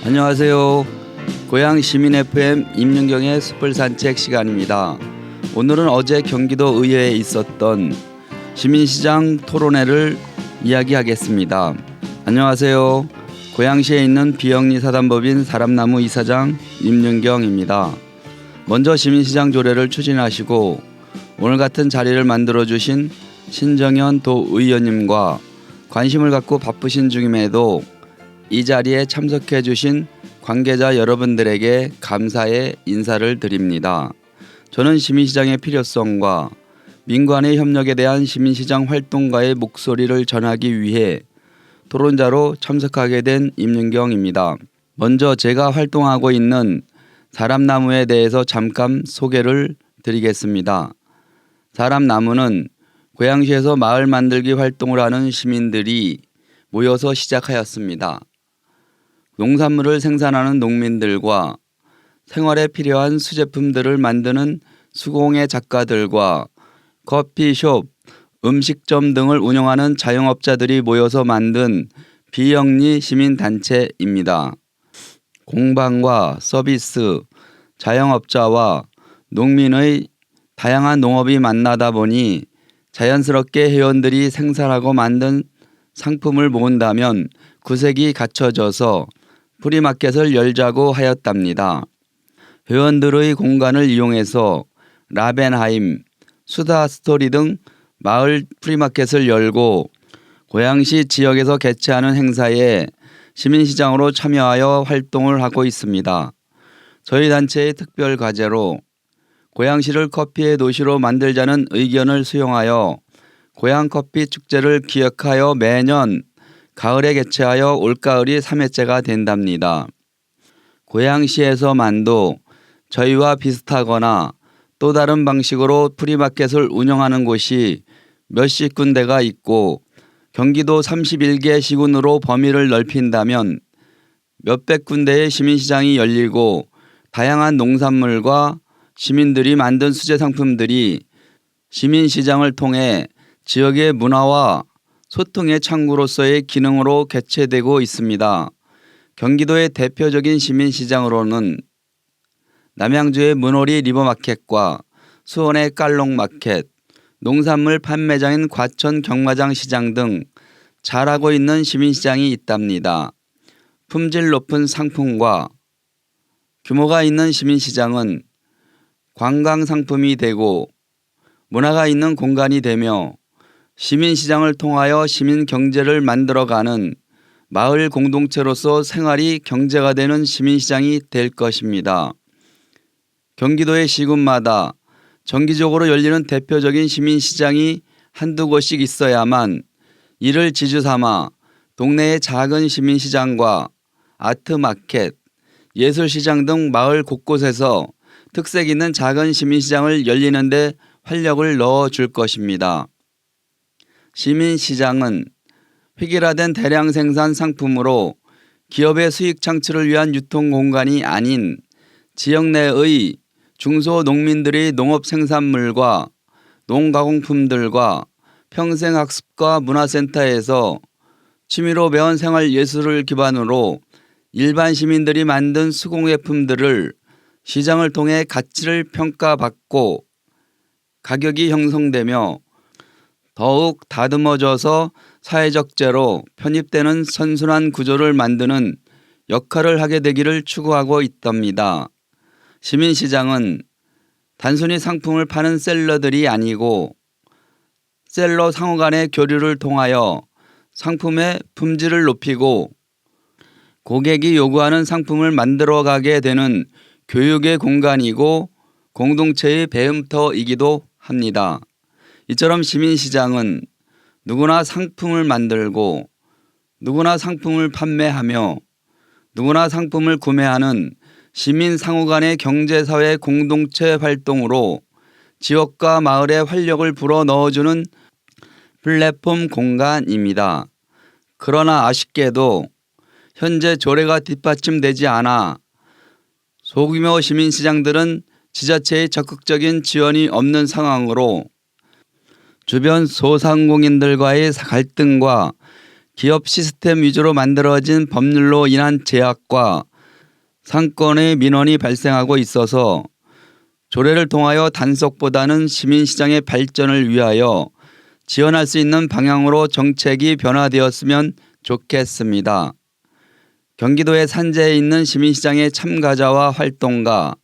안녕하세요. 고양 시민 FM 임윤경의 숯불 산책 시간입니다. 오늘은 어제 경기도 의회에 있었던 시민시장 토론회를 이야기하겠습니다. 안녕하세요. 고양시에 있는 비영리 사단법인 사람나무 이사장 임윤경입니다. 먼저 시민시장 조례를 추진하시고 오늘 같은 자리를 만들어주신 신정현 도의원님과 관심을 갖고 바쁘신 중임에도 이 자리에 참석해 주신 관계자 여러분들에게 감사의 인사를 드립니다. 저는 시민시장의 필요성과 민관의 협력에 대한 시민시장 활동가의 목소리를 전하기 위해 토론자로 참석하게 된 임윤경입니다. 먼저 제가 활동하고 있는 사람나무에 대해서 잠깐 소개를 드리겠습니다. 사람나무는 고양시에서 마을 만들기 활동을 하는 시민들이 모여서 시작하였습니다. 농산물을 생산하는 농민들과 생활에 필요한 수제품들을 만드는 수공예 작가들과 커피숍, 음식점 등을 운영하는 자영업자들이 모여서 만든 비영리 시민단체입니다. 공방과 서비스, 자영업자와 농민의 다양한 농업이 만나다 보니 자연스럽게 회원들이 생산하고 만든 상품을 모은다면 구색이 갖춰져서 프리마켓을 열자고 하였답니다. 회원들의 공간을 이용해서 라벤하임, 수다스토리 등 마을 프리마켓을 열고 고양시 지역에서 개최하는 행사에 시민시장으로 참여하여 활동을 하고 있습니다. 저희 단체의 특별 과제로 고양시를 커피의 도시로 만들자는 의견을 수용하여 고양커피 축제를 기획하여 매년 가을에 개최하여 올가을이 3회째가 된답니다. 고양시에서만도 저희와 비슷하거나 또 다른 방식으로 프리마켓을 운영하는 곳이 몇십 군데가 있고 경기도 31개 시군으로 범위를 넓힌다면 몇백 군데의 시민시장이 열리고 다양한 농산물과 시민들이 만든 수제 상품들이 시민시장을 통해 지역의 문화와 소통의 창구로서의 기능으로 개최되고 있습니다. 경기도의 대표적인 시민시장으로는 남양주의 문호리 리버마켓과 수원의 깔롱마켓, 농산물 판매장인 과천 경마장 시장 등 잘하고 있는 시민시장이 있답니다. 품질 높은 상품과 규모가 있는 시민시장은 관광상품이 되고 문화가 있는 공간이 되며 시민시장을 통하여 시민경제를 만들어가는 마을 공동체로서 생활이 경제가 되는 시민시장이 될 것입니다. 경기도의 시군마다 정기적으로 열리는 대표적인 시민시장이 한두 곳씩 있어야만 이를 지주삼아 동네의 작은 시민시장과 아트마켓, 예술시장 등 마을 곳곳에서 특색 있는 작은 시민시장을 열리는 데 활력을 넣어줄 것입니다. 시민시장은 획일화된 대량 생산 상품으로 기업의 수익 창출을 위한 유통공간이 아닌 지역 내의 중소농민들이 농업 생산물과 농가공품들과 평생학습과 문화센터에서 취미로 배운 생활예술을 기반으로 일반 시민들이 만든 수공예품들을 시장을 통해 가치를 평가받고 가격이 형성되며 더욱 다듬어져서 사회적재로 편입되는 선순환 구조를 만드는 역할을 하게 되기를 추구하고 있답니다. 시민시장은 단순히 상품을 파는 셀러들이 아니고 셀러 상호 간의 교류를 통하여 상품의 품질을 높이고 고객이 요구하는 상품을 만들어가게 되는 교육의 공간이고 공동체의 배움터이기도 합니다. 이처럼 시민시장은 누구나 상품을 만들고 누구나 상품을 판매하며 누구나 상품을 구매하는 시민 상호 간의 경제사회 공동체 활동으로 지역과 마을에 활력을 불어넣어주는 플랫폼 공간입니다. 그러나 아쉽게도 현재 조례가 뒷받침되지 않아 소규모 시민시장들은 지자체의 적극적인 지원이 없는 상황으로 주변 소상공인들과의 갈등과 기업 시스템 위주로 만들어진 법률로 인한 제약과 상권의 민원이 발생하고 있어서 조례를 통하여 단속보다는 시민시장의 발전을 위하여 지원할 수 있는 방향으로 정책이 변화되었으면 좋겠습니다. 경기도의 산재에 있는 시민시장의 참가자와 활동가,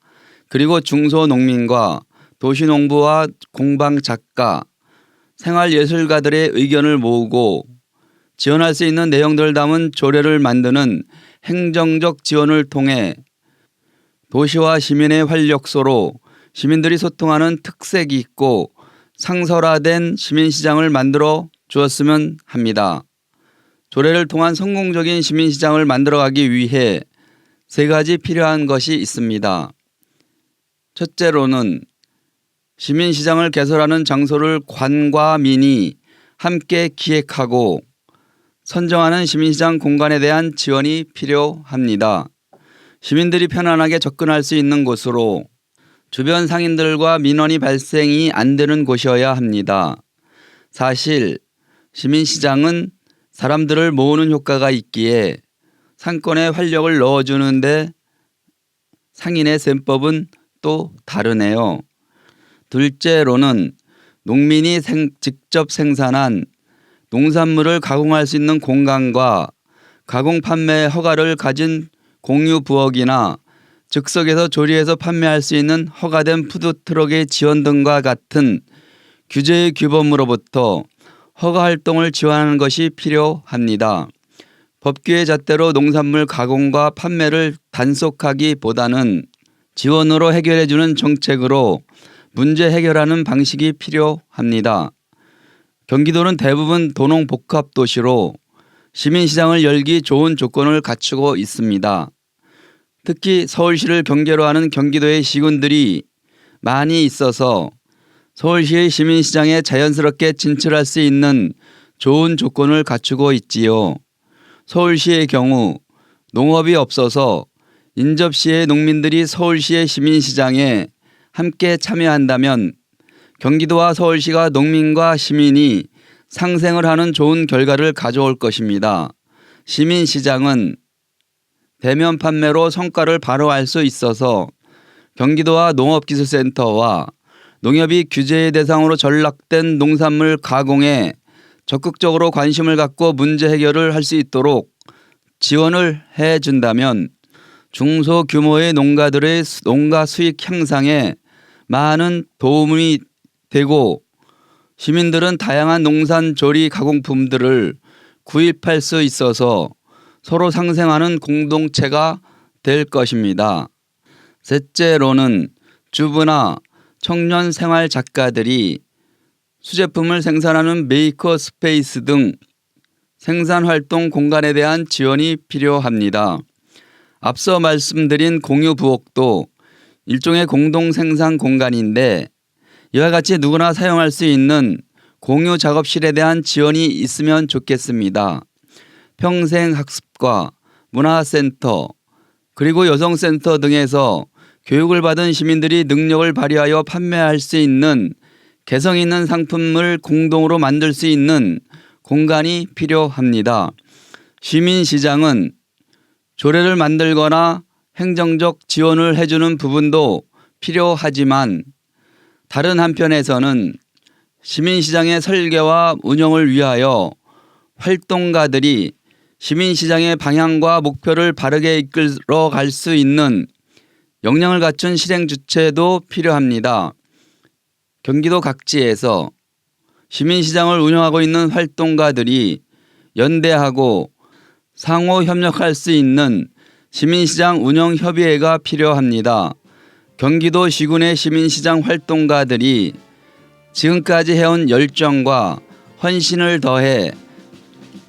그리고 중소농민과 도시농부와 공방작가, 생활예술가들의 의견을 모으고 지원할 수 있는 내용들을 담은 조례를 만드는 행정적 지원을 통해 도시와 시민의 활력소로 시민들이 소통하는 특색이 있고 상설화된 시민시장을 만들어 주었으면 합니다. 조례를 통한 성공적인 시민시장을 만들어가기 위해 3가지 필요한 것이 있습니다. 첫째로는 시민시장을 개설하는 장소를 관과 민이 함께 기획하고 선정하는 시민시장 공간에 대한 지원이 필요합니다. 시민들이 편안하게 접근할 수 있는 곳으로 주변 상인들과 민원이 발생이 안 되는 곳이어야 합니다. 사실 시민시장은 사람들을 모으는 효과가 있기에 상권에 활력을 넣어주는데 상인의 셈법은 또 다르네요. 둘째로는 농민이 직접 생산한 농산물을 가공할 수 있는 공간과 가공 판매 허가를 가진 공유 부엌이나 즉석에서 조리해서 판매할 수 있는 허가된 푸드트럭의 지원 등과 같은 규제의 규범으로부터 허가 활동을 지원하는 것이 필요합니다. 법규의 잣대로 농산물 가공과 판매를 단속하기보다는 지원으로 해결해 주는 정책으로 문제 해결하는 방식이 필요합니다. 경기도는 대부분 도농복합도시로 시민시장을 열기 좋은 조건을 갖추고 있습니다. 특히 서울시를 경계로 하는 경기도의 시군들이 많이 있어서 서울시의 시민시장에 자연스럽게 진출할 수 있는 좋은 조건을 갖추고 있지요. 서울시의 경우 농업이 없어서 인접시의 농민들이 서울시의 시민시장에 함께 참여한다면 경기도와 서울시가 농민과 시민이 상생을 하는 좋은 결과를 가져올 것입니다. 시민시장은 대면 판매로 성과를 바로 알 수 있어서 경기도와 농업기술센터와 농협이 규제의 대상으로 전락된 농산물 가공에 적극적으로 관심을 갖고 문제 해결을 할 수 있도록 지원을 해준다면 중소규모의 농가들의 농가 수익 향상에 많은 도움이 되고 시민들은 다양한 농산 조리 가공품들을 구입할 수 있어서 서로 상생하는 공동체가 될 것입니다. 셋째로는 주부나 청년 생활 작가들이 수제품을 생산하는 메이커 스페이스 등 생산 활동 공간에 대한 지원이 필요합니다. 앞서 말씀드린 공유 부엌도 일종의 공동 생산 공간인데 이와 같이 누구나 사용할 수 있는 공유 작업실에 대한 지원이 있으면 좋겠습니다. 평생학습과 문화센터 그리고 여성센터 등에서 교육을 받은 시민들이 능력을 발휘하여 판매할 수 있는 개성 있는 상품을 공동으로 만들 수 있는 공간이 필요합니다. 시민시장은 조례를 만들거나 행정적 지원을 해주는 부분도 필요하지만 다른 한편에서는 시민시장의 설계와 운영을 위하여 활동가들이 시민시장의 방향과 목표를 바르게 이끌어 갈 수 있는 역량을 갖춘 실행 주체도 필요합니다. 경기도 각지에서 시민시장을 운영하고 있는 활동가들이 연대하고 상호 협력할 수 있는 시민시장 운영협의회가 필요합니다. 경기도 시군의 시민시장 활동가들이 지금까지 해온 열정과 헌신을 더해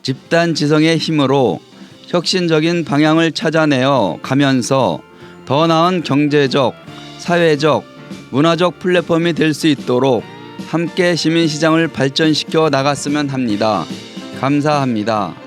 집단 지성의 힘으로 혁신적인 방향을 찾아내어 가면서 더 나은 경제적, 사회적, 문화적 플랫폼이 될 수 있도록 함께 시민시장을 발전시켜 나갔으면 합니다. 감사합니다.